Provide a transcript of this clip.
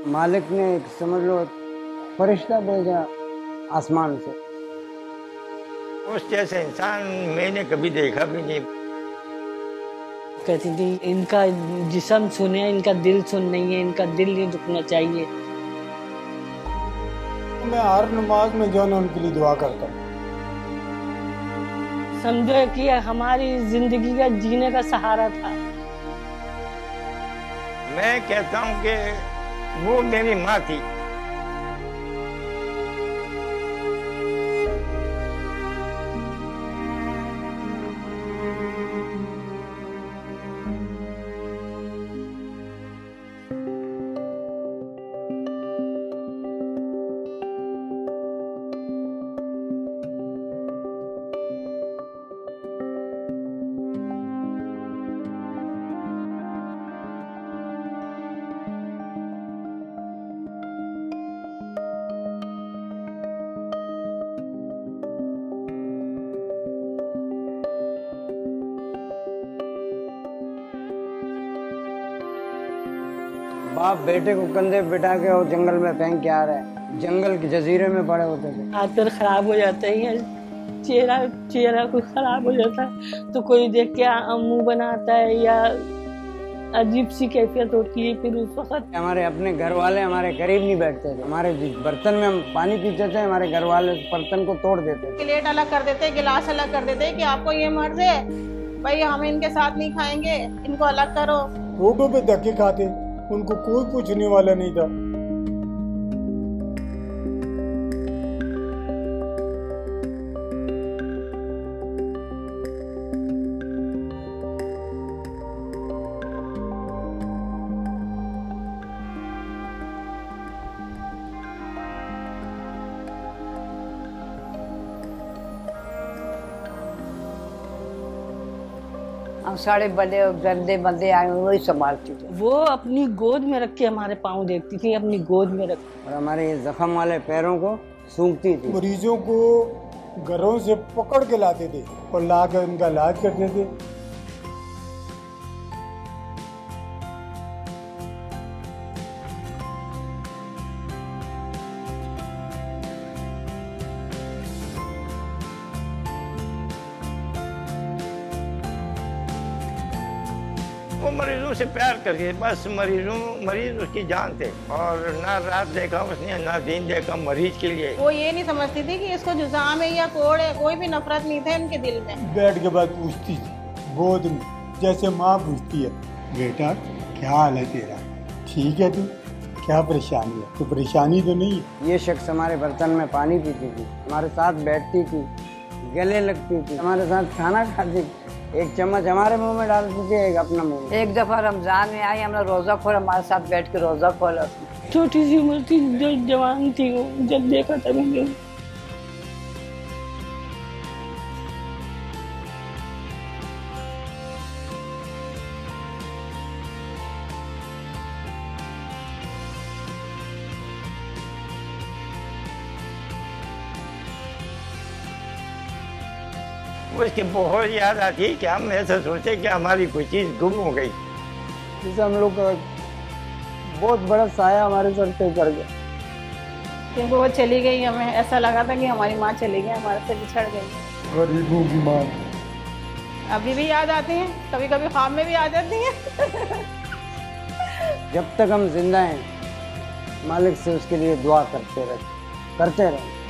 मालिक ने एक समझ लो फरिश्ता भेजा आसमान से। उस जैसे इंसान मैंने कभी देखा भी नहीं। कहती थी इनका जिस्म सुने, इनका दिल सुन नहीं है, इनका दिल नहीं दुखना चाहिए। मैं हर नमाज में जो है उनके लिए दुआ करता हूँ। समझो कि हमारी जिंदगी का जीने का सहारा था। मैं कहता हूँ कि वो मेरी माँ थी। बाप बेटे को कंधे पे बिठा के और जंगल में फेंक के आ रहे हैं। जंगल के जजीरे में पड़े होते थे। हाथ पैर खराब हो जाते हैं, चेहरा कुछ खराब हो जाता है तो कोई देख के मुंह बनाता है या अजीब सी कैफियत होती है। फिर उस वक्त हमारे अपने घर वाले हमारे करीब नहीं बैठते थे। हमारे जिस बर्तन में हम पानी पीते थे हमारे घर वाले बर्तन को तोड़ देते थे। प्लेट अलग कर देते, गिलास अलग कर देते कि आपको ये मर्ज है भाई, हम इनके साथ नहीं खाएंगे, इनको अलग करो। रोडों पे धक्के खाते, उनको कोई पूछने वाला नहीं था। हम सारे बड़े गंदे बंदे आए वही संभालती थी। वो अपनी गोद में रख के हमारे पाँव देखती थी, अपनी गोद में रख। और हमारे ये जख्म वाले पैरों को सूंघती थी। मरीजों को घरों से पकड़ के लाते थे और ला कर उनका इलाज करते थे। वो मरीजों से प्यार करके बस मरीज उसकी जान थे। और ना रात देखा उसने ना दिन देखा मरीज के लिए। वो ये नहीं समझती थी कि इसको जुकाम है या कोड़ है, कोई भी नफरत नहीं थे उनके दिल में। बेड के बाद पूछती थी गोद में, जैसे माँ पूछती है, बेटा क्या हाल है तेरा, ठीक है तू, क्या परेशानी है, तो परेशानी तो नहीं है। ये शख्स हमारे बर्तन में पानी पीती थी, हमारे साथ बैठती थी, गले लगती थी, हमारे साथ खाना खाती थी। एक चम्मच हमारे मुंह में डालती थी, एक अपना मुंह में। एक दफा रमजान में आई, हमारा रोजा खोला, हमारे साथ बैठ के रोजा खोला। छोटी सी उम्र थी, जो जवान थी वो, जब देखा था मैंने। उसकी बहुत याद आती है कि हम ऐसा सोचे कि हमारी कोई चीज़ गुम हो गई। जैसे हम लोग का बहुत बड़ा साया हमारे सर पे चढ़ गया। क्योंकि वो चली गई, हमें ऐसा लगा था कि हमारी माँ चली गई, हमारे से बिछड़ गई। गरीबों की माँ अभी भी याद आती हैं, कभी कभी ख्वाब में भी आ जाती हैं। जब तक हम जिंदा हैं मालिक से उसके लिए दुआ करते रहे।